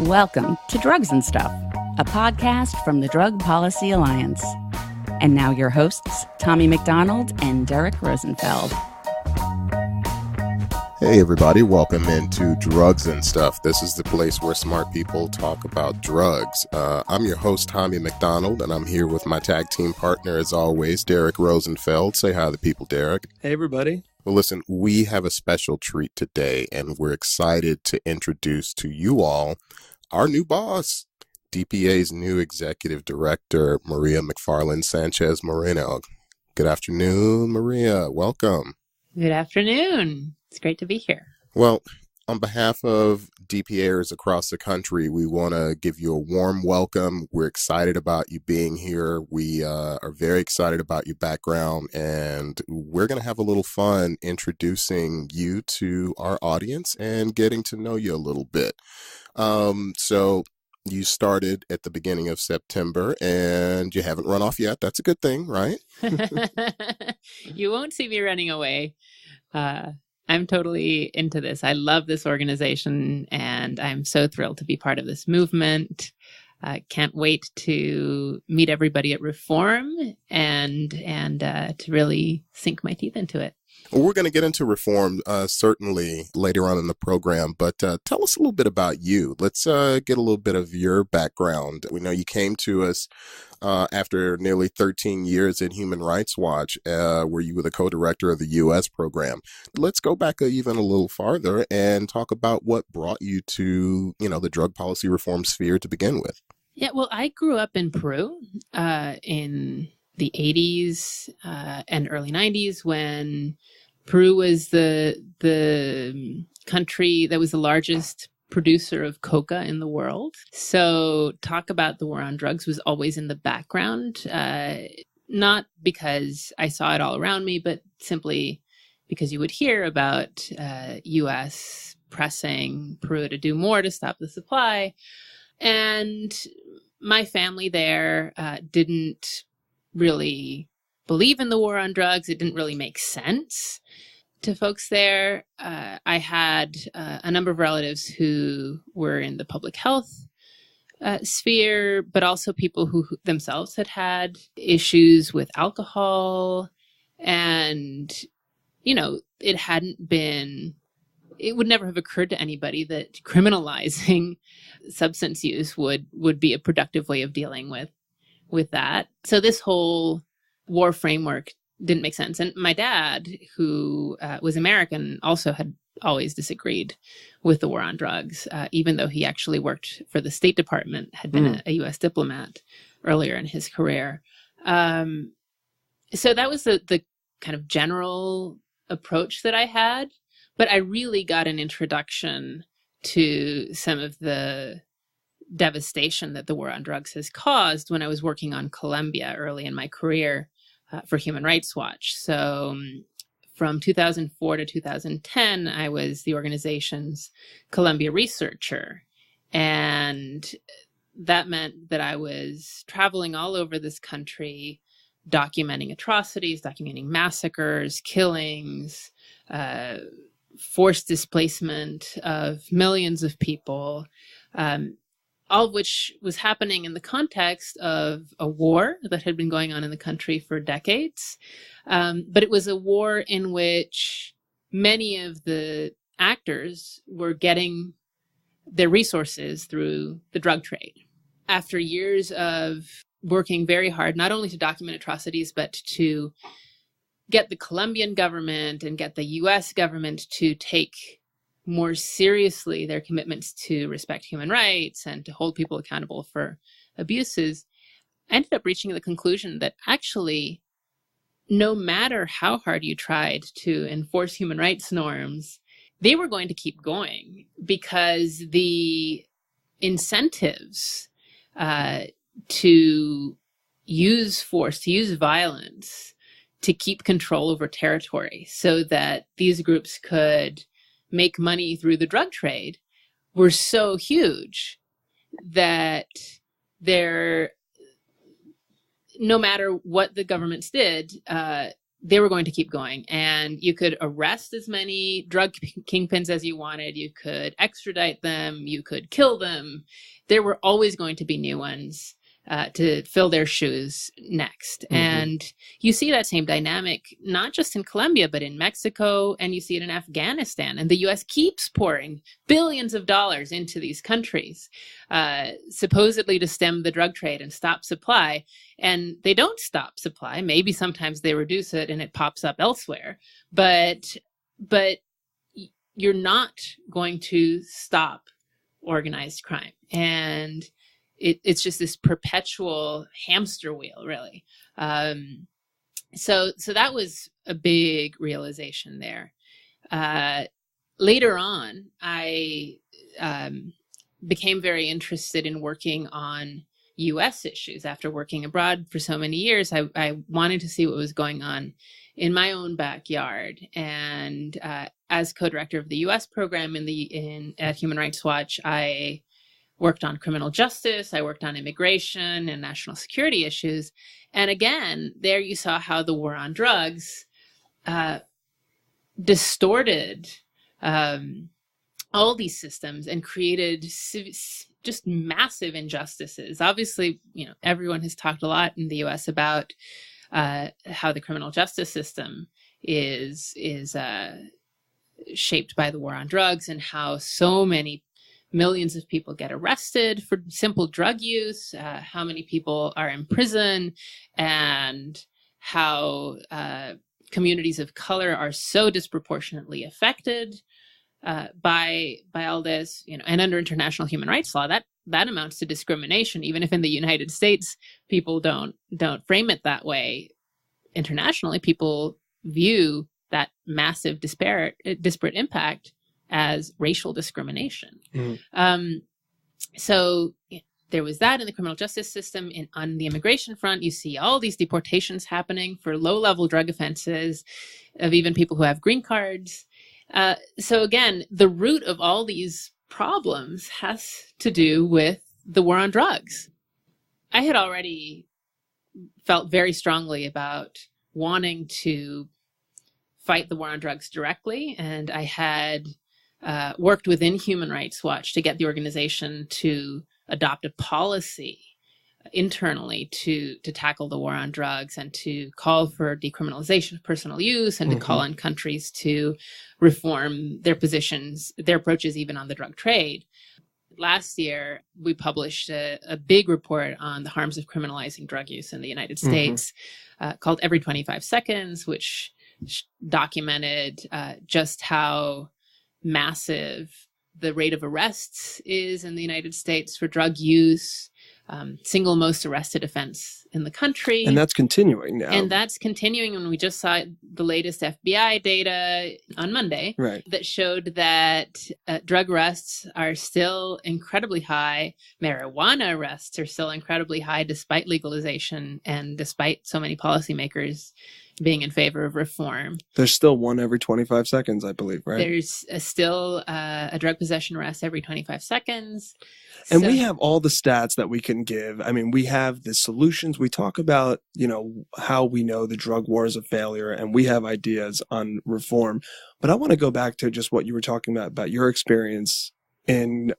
Welcome to Drugs and Stuff, a podcast from the Drug Policy Alliance. And now your hosts, Tommy McDonald and Derek Rosenfeld. Hey everybody, welcome into Drugs and Stuff. This is the place where smart people talk about drugs. I'm your host, Tommy McDonald, and I'm here with my tag team partner, as always, Derek Rosenfeld. Say hi to the people, Derek. Hey everybody. Well, listen, we have a special treat today, and we're excited to introduce to you all our new boss, DPA's new executive director, Maria McFarland Sánchez-Moreno. Good afternoon, Maria. Welcome. Good afternoon. It's great to be here. Well, on behalf of DPAers across the country, we want to give you a warm welcome. We're excited about you being here. We are very excited about your background, and we're going to have a little fun introducing you to our audience and getting to know you a little bit. So you started at the beginning of September, and you haven't run off yet. That's a good thing, right? You won't see me running away. I'm totally into this. I love this organization, and I'm so thrilled to be part of this movement. I can't wait to meet everybody at Reform and to really sink my teeth into it. Well, we're going to get into Reform certainly later on in the program, but tell us a little bit about you. Let's get a little bit of your background. We know you came to us after nearly 13 years in Human Rights Watch, where you were the co-director of the U.S. program. Let's go back even a little farther and talk about what brought you to, the drug policy reform sphere to begin with. Yeah, well, I grew up in Peru in the 80s and early 90s when Peru was the country that was the largest producer of coca in the world. So talk about the war on drugs was always in the background, not because I saw it all around me, but simply because you would hear about U.S. pressing Peru to do more to stop the supply. And my family there didn't really believe in the war on drugs. It didn't really make sense to folks there. I had a number of relatives who were in the public health sphere, but also people who themselves had issues with alcohol. And, it would never have occurred to anybody that criminalizing substance use would be a productive way of dealing with that. So this whole war framework didn't make sense. And my dad, who was American, also had always disagreed with the war on drugs, even though he actually worked for the State Department, had been a U.S. diplomat earlier in his career. So that was the kind of general approach that I had. But I really got an introduction to some of the devastation that the war on drugs has caused when I was working on Colombia early in my career for Human Rights Watch. So from 2004 to 2010, I was the organization's Colombia researcher. And that meant that I was traveling all over this country, documenting atrocities, documenting massacres, killings, forced displacement of millions of people, all of which was happening in the context of a war that had been going on in the country for decades. But it was a war in which many of the actors were getting their resources through the drug trade. After years of working very hard, not only to document atrocities, but to get the Colombian government and get the U.S. government to take more seriously their commitments to respect human rights and to hold people accountable for abuses, I ended up reaching the conclusion that actually, no matter how hard you tried to enforce human rights norms, they were going to keep going because the incentives to use force, to use violence, to keep control over territory so that these groups could make money through the drug trade were so huge that no matter what the governments did, they were going to keep going. And you could arrest as many drug kingpins as you wanted. You could extradite them. You could kill them. There were always going to be new ones to fill their shoes next. Mm-hmm. And you see that same dynamic, not just in Colombia, but in Mexico, and you see it in Afghanistan. And the U.S. keeps pouring billions of dollars into these countries, supposedly to stem the drug trade and stop supply. And they don't stop supply. Maybe sometimes they reduce it and it pops up elsewhere. But you're not going to stop organized crime. And it's just this perpetual hamster wheel, really. So that was a big realization there. Later on, I became very interested in working on U.S. issues. After working abroad for so many years, I wanted to see what was going on in my own backyard. And as co-director of the U.S. program at Human Rights Watch, I worked on criminal justice, I worked on immigration and national security issues. And again, there you saw how the war on drugs distorted all these systems and created just massive injustices. Obviously, everyone has talked a lot in the US about how the criminal justice system is shaped by the war on drugs, and how so many millions of people get arrested for simple drug use, how many people are in prison, and how communities of color are so disproportionately affected by all this, and under international human rights law, that amounts to discrimination. Even if in the United States people don't frame it that way, internationally people view that massive disparate impact as racial discrimination. So there was that in the criminal justice system. On the immigration front, you see all these deportations happening for low-level drug offenses of even people who have green cards. So again, the root of all these problems has to do with the war on drugs. I had already felt very strongly about wanting to fight the war on drugs directly, and I had worked within Human Rights Watch to get the organization to adopt a policy internally to tackle the war on drugs and to call for decriminalization of personal use, and to call on countries to reform their positions, their approaches even on the drug trade. Last year, we published a big report on the harms of criminalizing drug use in the United States called Every 25 Seconds, which documented just how massive the rate of arrests is in the United States for drug use, single most arrested offense in the country. And that's continuing now. And that's continuing. And we just saw the latest FBI data on Monday that showed that drug arrests are still incredibly high. Marijuana arrests are still incredibly high despite legalization and despite so many policymakers being in favor of reform. There's still one every 25 seconds, I believe, right? There's still a drug possession arrest every 25 seconds. And we have all the stats that we can give. I mean, we have the solutions. We talk about, how we know the drug war is a failure, and we have ideas on reform. But I want to go back to just what you were talking about your experience in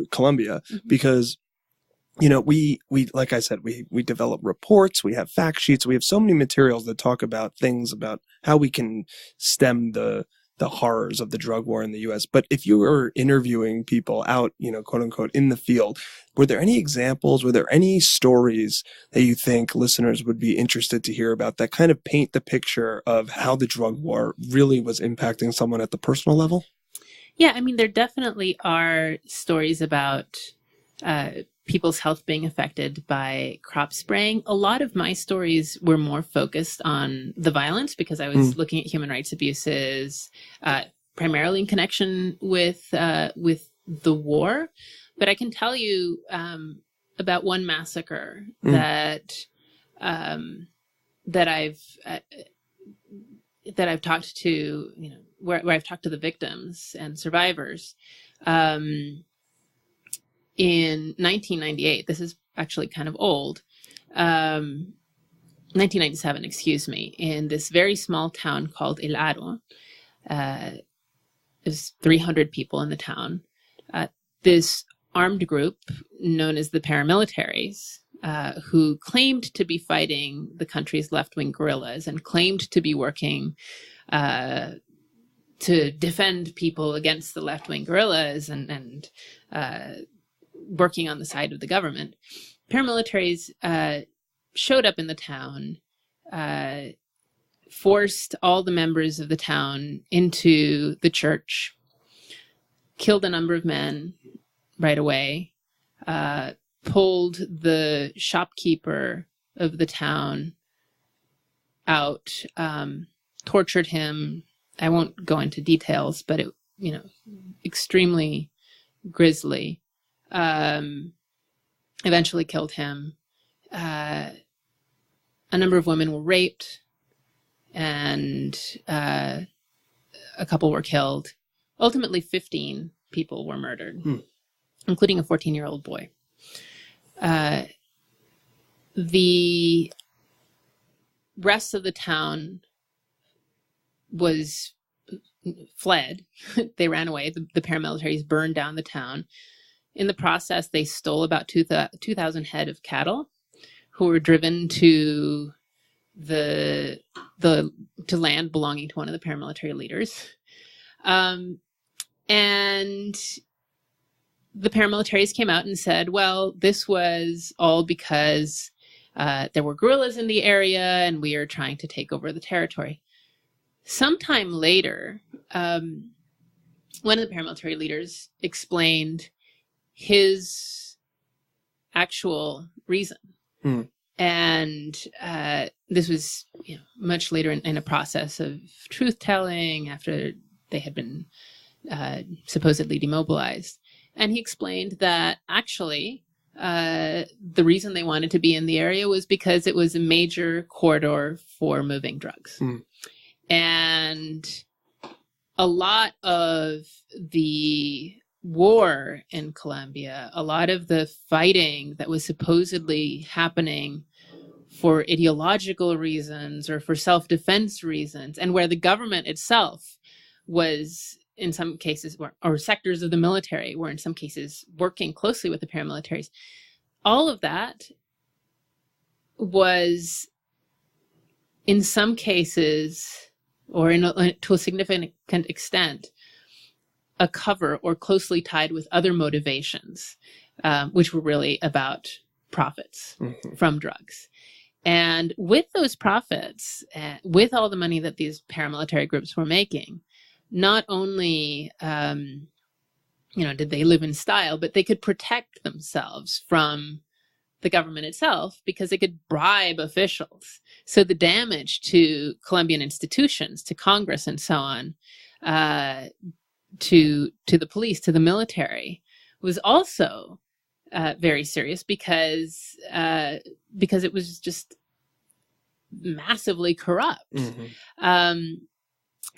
Colombia, because we like I said, we develop reports, we have fact sheets, we have so many materials that talk about things about how we can stem the horrors of the drug war in the U.S. But if you were interviewing people out, quote unquote, in the field, were there any examples, were there any stories that you think listeners would be interested to hear about that kind of paint the picture of how the drug war really was impacting someone at the personal level? Yeah, I mean, there definitely are stories about people's health being affected by crop spraying. A lot of my stories were more focused on the violence because I was looking at human rights abuses, primarily in connection with the war. But I can tell you about one massacre that I've talked to, where I've talked to the victims and survivors. In 1998, this is actually kind of old, 1997, excuse me, in this very small town called El Aro. There's 300 people in the town. This armed group known as the paramilitaries, who claimed to be fighting the country's left-wing guerrillas and claimed to be working to defend people against the left-wing guerrillas and working on the side of the government. Paramilitaries showed up in the town, forced all the members of the town into the church, killed a number of men right away, pulled the shopkeeper of the town out, tortured him. I won't go into details, but it, extremely grisly. Eventually killed him. A number of women were raped, and a couple were killed. Ultimately, 15 people were murdered, including a 14-year-old boy. The rest of the town was fled. They ran away. The paramilitaries burned down the town. In the process, they stole about 2,000 head of cattle, who were driven to to land belonging to one of the paramilitary leaders. And the paramilitaries came out and said, well, this was all because there were guerrillas in the area and we are trying to take over the territory. Sometime later, one of the paramilitary leaders explained his actual reason. And this was much later in a process of truth-telling after they had been supposedly demobilized. And he explained that actually the reason they wanted to be in the area was because it was a major corridor for moving drugs. And a lot of the war in Colombia, a lot of the fighting that was supposedly happening for ideological reasons or for self-defense reasons, and where the government itself was in some cases, or sectors of the military were in some cases working closely with the paramilitaries, all of that was in some cases, or to a significant extent, a cover or closely tied with other motivations, which were really about profits from drugs. And with those profits, with all the money that these paramilitary groups were making, not only did they live in style, but they could protect themselves from the government itself because they could bribe officials. So the damage to Colombian institutions, to Congress and so on, to the police, to the military, was also very serious because it was just massively corrupt.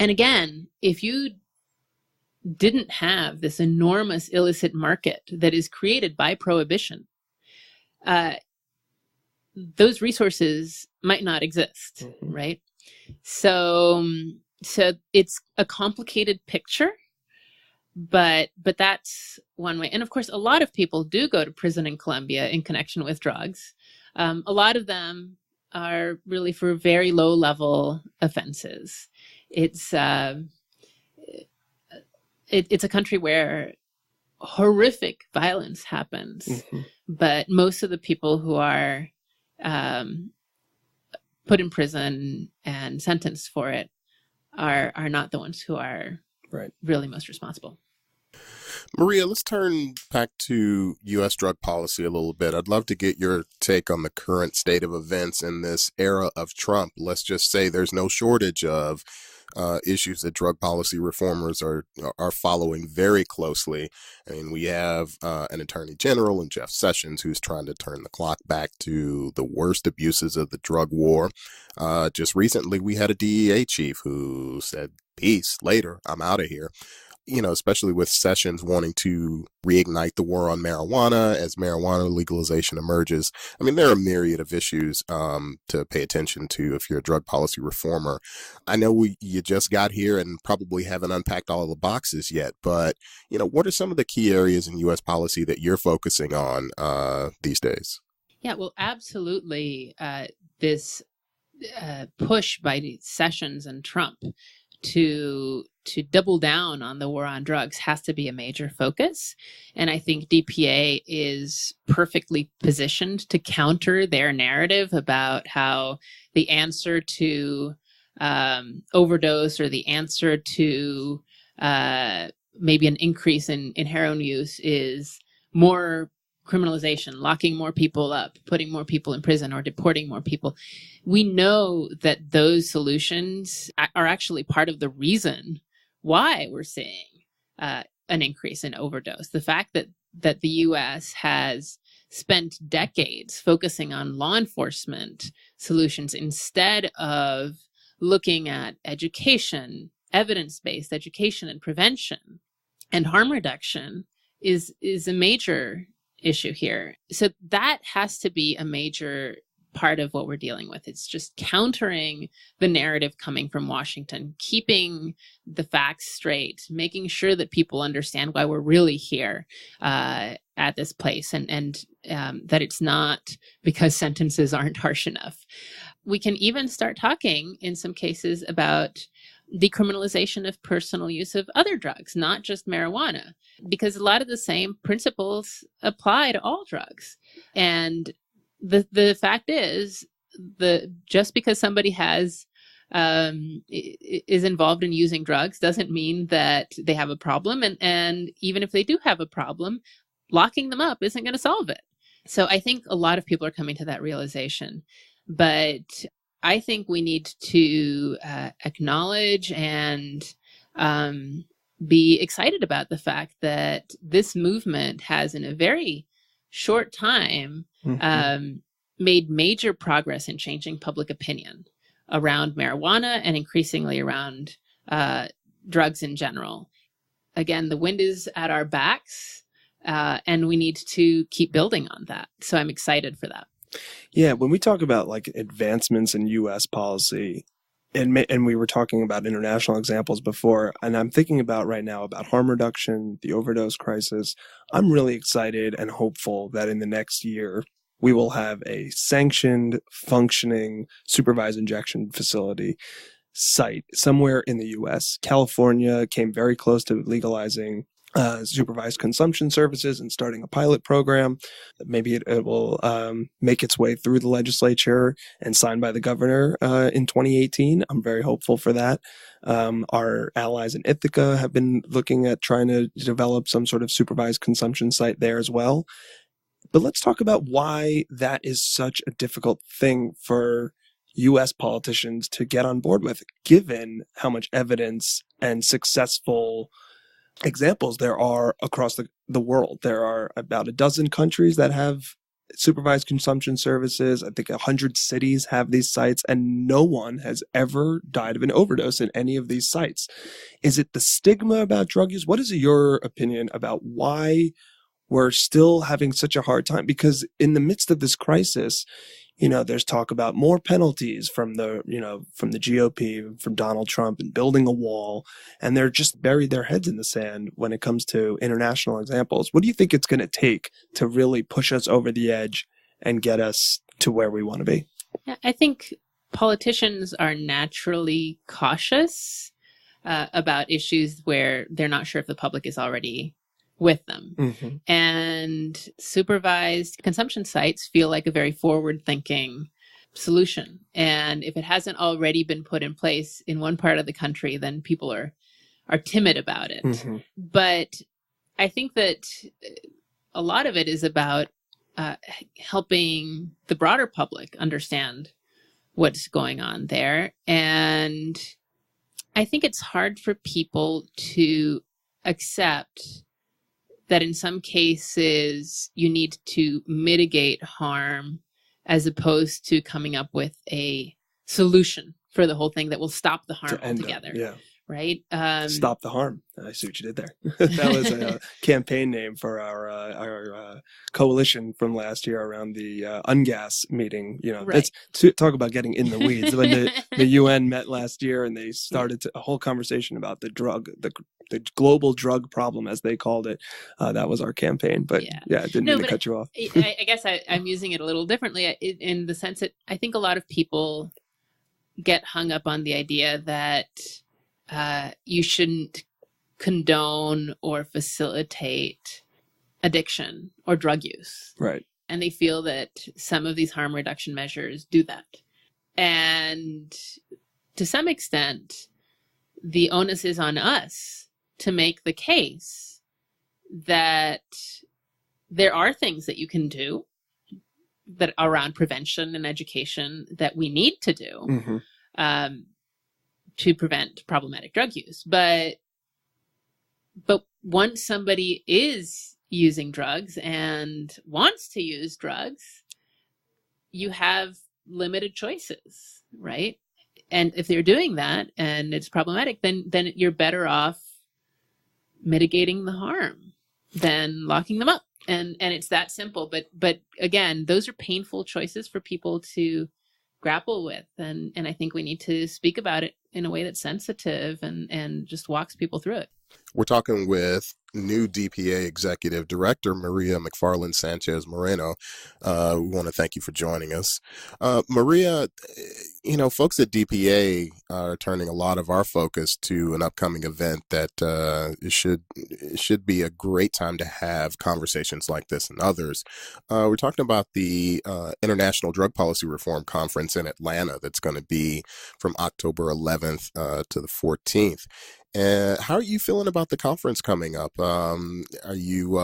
And again, if you didn't have this enormous illicit market that is created by prohibition, those resources might not exist, right? So it's a complicated picture, but that's one way. And of course, a lot of people do go to prison in Colombia in connection with drugs. A lot of them are really for very low level offenses. It's a country where horrific violence happens, but most of the people who are put in prison and sentenced for it are not the ones who are really most responsible. Maria, let's turn back to U.S. drug policy a little bit. I'd love to get your take on the current state of events in this era of Trump. Let's just say there's no shortage of issues that drug policy reformers are following very closely. I mean, we have an attorney general in Jeff Sessions who's trying to turn the clock back to the worst abuses of the drug war. Just recently, we had a DEA chief who said, "Peace, later, I'm out of here." especially with Sessions wanting to reignite the war on marijuana as marijuana legalization emerges. I mean, there are a myriad of issues to pay attention to if you're a drug policy reformer. I know you just got here and probably haven't unpacked all of the boxes yet, but, what are some of the key areas in U.S. policy that you're focusing on these days? Yeah, well, absolutely. This push by Sessions and Trump to double down on the war on drugs has to be a major focus. And I think DPA is perfectly positioned to counter their narrative about how the answer to overdose or the answer to maybe an increase in heroin use is more criminalization, locking more people up, putting more people in prison, or deporting more people. We know that those solutions are actually part of the reason why we're seeing an increase in overdose. The fact that the U.S. has spent decades focusing on law enforcement solutions instead of looking at education, evidence-based education and prevention and harm reduction is a major issue here. So that has to be a major part of what we're dealing with. It's just countering the narrative coming from Washington, keeping the facts straight, making sure that people understand why we're really here at this place, and that it's not because sentences aren't harsh enough. We can even start talking in some cases about decriminalization of personal use of other drugs, not just marijuana, because a lot of the same principles apply to all drugs. And the fact is, just because somebody is involved in using drugs doesn't mean that they have a problem. And even if they do have a problem, locking them up isn't going to solve it. So I think a lot of people are coming to that realization. But I think we need to acknowledge and be excited about the fact that this movement has, in a very short time, made major progress in changing public opinion around marijuana and increasingly around drugs in general. Again, the wind is at our backs, and we need to keep building on that. So I'm excited for that. Yeah, when we talk about like advancements in U.S. policy, and we were talking about international examples before, and I'm thinking about right now about harm reduction, the overdose crisis. I'm really excited and hopeful that in the next year, we will have a sanctioned, functioning, supervised injection facility site somewhere in the U.S. California came very close to legalizing supervised consumption services and starting a pilot program. Maybe it will make its way through the legislature and signed by the governor in 2018. I'm very hopeful for that. Our allies in Ithaca have been looking at trying to develop some sort of supervised consumption site there as well. But let's talk about why that is such a difficult thing for U.S. politicians to get on board with, given how much evidence and successful examples there are across the world. There are about a dozen countries that have supervised consumption services. I think 100 cities have these sites, and no one has ever died of an overdose in any of these sites. Is it the stigma about drug use? What is your opinion about why we're still having such a hard time? Because in the midst of this crisis, there's talk about more penalties from the GOP, from Donald Trump, and building a wall, and they're just buried their heads in the sand when it comes to international examples. What do you think it's going to take to really push us over the edge and get us to where we want to be? Yeah, I think politicians are naturally cautious about issues where they're not sure if the public is already with them. Mm-hmm. And supervised consumption sites feel like a very forward-thinking solution. And if it hasn't already been put in place in one part of the country, then people are timid about it. Mm-hmm. But I think that a lot of it is about helping the broader public understand what's going on there. And I think it's hard for people to accept that in some cases you need to mitigate harm as opposed to coming up with a solution for the whole thing that will stop the harm altogether. Yeah. right? Stop the harm. I see what you did there. That was a campaign name for our coalition from last year around the UNGAS meeting. You know, Right. that's to talk about getting in the weeds. When the UN met last year and they started a whole conversation about the global drug problem, as they called it. That was our campaign. But I didn't mean to cut you off. I guess I'm using it a little differently in the sense that I think a lot of people get hung up on the idea that you shouldn't condone or facilitate addiction or drug use. Right. And they feel that some of these harm reduction measures do that. And to some extent, the onus is on us to make the case that there are things that you can do that are around prevention and education that we need to do to prevent problematic drug use. But once somebody is using drugs and wants to use drugs, you have limited choices, right? And if they're doing that and it's problematic, then you're better off mitigating the harm than locking them up. And it's that simple. But again, those are painful choices for people to grapple with. And I think we need to speak about it in a way that's sensitive and just walks people through it. We're talking with new DPA Executive Director Maria McFarland Sánchez-Moreno. We want to thank you for joining us. Maria, folks at DPA are turning a lot of our focus to an upcoming event that it should be a great time to have conversations like this and others. We're talking about the International Drug Policy Reform Conference in Atlanta that's going to be from October 11th to the 14th. How are you feeling about the conference coming up? Are you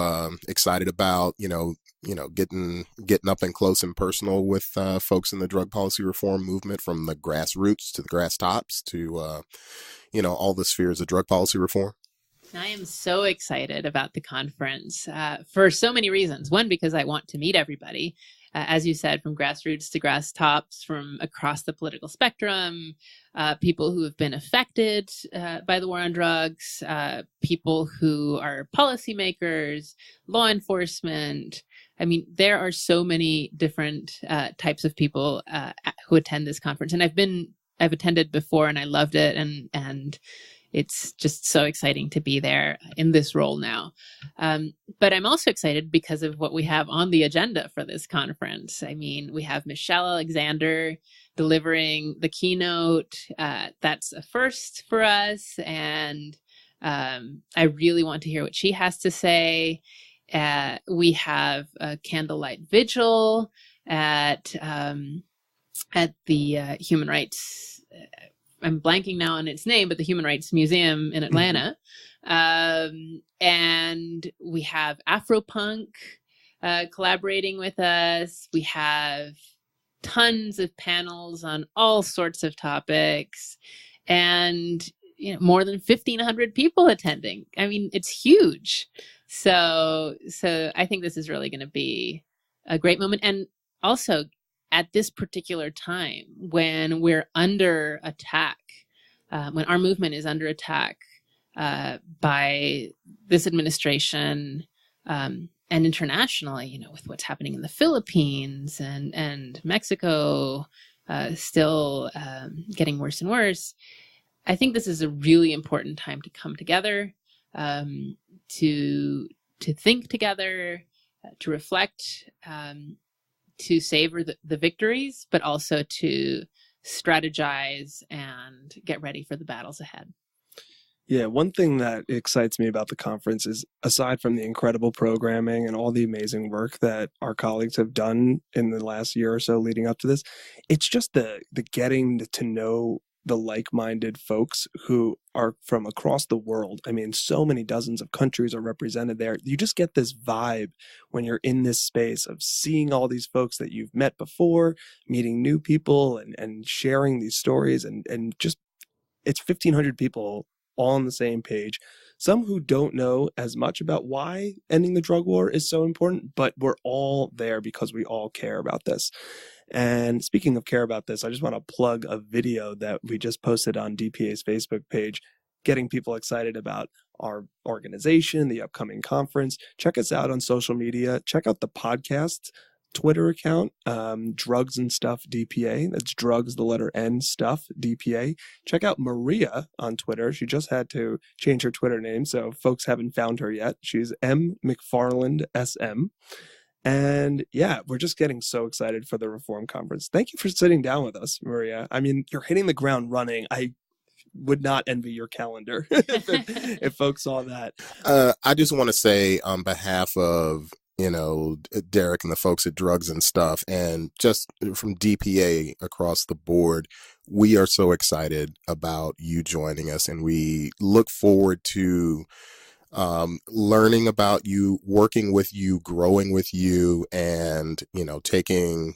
excited about getting up and close and personal with folks in the drug policy reform movement, from the grassroots to the grass tops to all the spheres of drug policy reform? I am so excited about the conference for so many reasons. One, because I want to meet everybody. As you said, from grassroots to grass tops, from across the political spectrum, people who have been affected by the war on drugs, people who are policymakers, law enforcement. I mean, there are so many different types of people who attend this conference. And I've attended before and I loved it. And it's just so exciting to be there in this role now. But I'm also excited because of what we have on the agenda for this conference. I mean, we have Michelle Alexander delivering the keynote. That's a first for us. And I really want to hear what she has to say. We have a candlelight vigil at the Human Rights I'm blanking now on its name, but the Human Rights Museum in Atlanta. And we have Afropunk collaborating with us. We have tons of panels on all sorts of topics and more than 1,500 people attending. I mean, it's huge. So I think this is really going to be a great moment. And also, at this particular time when we're under attack, when our movement is under attack by this administration and internationally, with what's happening in the Philippines and Mexico still getting worse and worse, I think this is a really important time to come together, to think together, to reflect, to savor the victories, but also to strategize and get ready for the battles ahead. Yeah, one thing that excites me about the conference is, aside from the incredible programming and all the amazing work that our colleagues have done in the last year or so leading up to this, it's just the getting to know the like-minded folks who are from across the world. I mean, so many dozens of countries are represented there. You just get this vibe when you're in this space of seeing all these folks that you've met before, meeting new people and sharing these stories. And just, it's 1,500 people all on the same page. Some who don't know as much about why ending the drug war is so important, but we're all there because we all care about this. And speaking of care about this, I just want to plug a video that we just posted on DPA's Facebook page. getting people excited about our organization, the upcoming conference. Check us out on social media. Check out the podcast Twitter account, Drugs and Stuff DPA. That's drugs, the letter N, stuff, DPA. Check out Maria on Twitter. She just had to change her Twitter name, so folks haven't found her yet. She's M McFarland SM. And yeah, we're just getting so excited for the Reform Conference. Thank you for sitting down with us, Maria. I mean, you're hitting the ground running. I would not envy your calendar if folks saw that. I just want to say on behalf of, Derek and the folks at Drugs and Stuff, and just from DPA across the board, we are so excited about you joining us, and we look forward to learning about you, working with you, growing with you, and, taking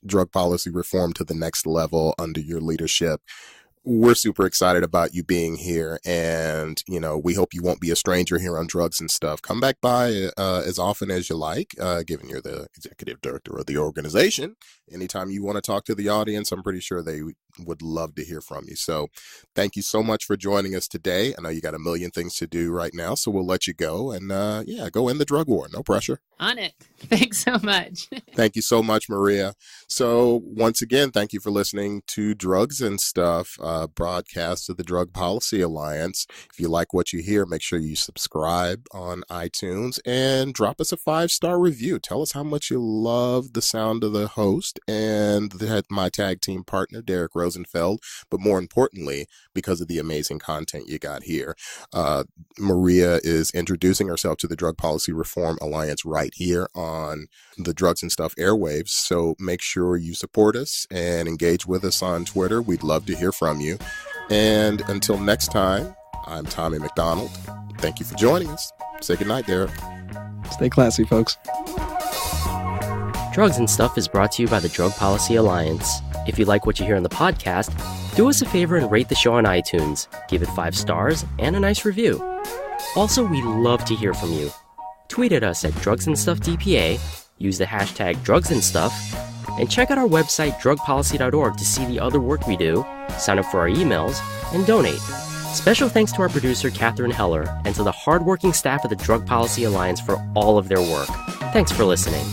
drug policy reform to the next level under your leadership. We're super excited about you being here, and, we hope you won't be a stranger here on Drugs and Stuff. Come back by as often as you like, given you're the executive director of the organization. Anytime you want to talk to the audience, I'm pretty sure they would love to hear from you. So thank you so much for joining us today. I know you got a million things to do right now, so we'll let you go and go in the drug war. No pressure. On it. Thanks so much. Thank you so much, Maria. So once again, thank you for listening to Drugs and Stuff, broadcast of the Drug Policy Alliance. If you like what you hear, make sure you subscribe on iTunes and drop us a 5-star review. Tell us how much you love the sound of the host and my tag team partner, Derek Rosenfeld, but more importantly, because of the amazing content you got here. Maria is introducing herself to the Drug Policy Reform Alliance right here on the Drugs and Stuff airwaves. So make sure you support us and engage with us on Twitter. We'd love to hear from you. And until next time, I'm Tommy McDonald. Thank you for joining us. Say goodnight, Derek. Stay classy, folks. Drugs and Stuff is brought to you by the Drug Policy Alliance. If you like what you hear on the podcast, do us a favor and rate the show on iTunes. Give it 5 stars and a nice review. Also, we love to hear from you. Tweet at us at Drugs and Stuff DPA, use the hashtag Drugs and Stuff, and check out our website drugpolicy.org to see the other work we do, sign up for our emails, and donate. Special thanks to our producer Catherine Heller and to the hardworking staff of the Drug Policy Alliance for all of their work. Thanks for listening.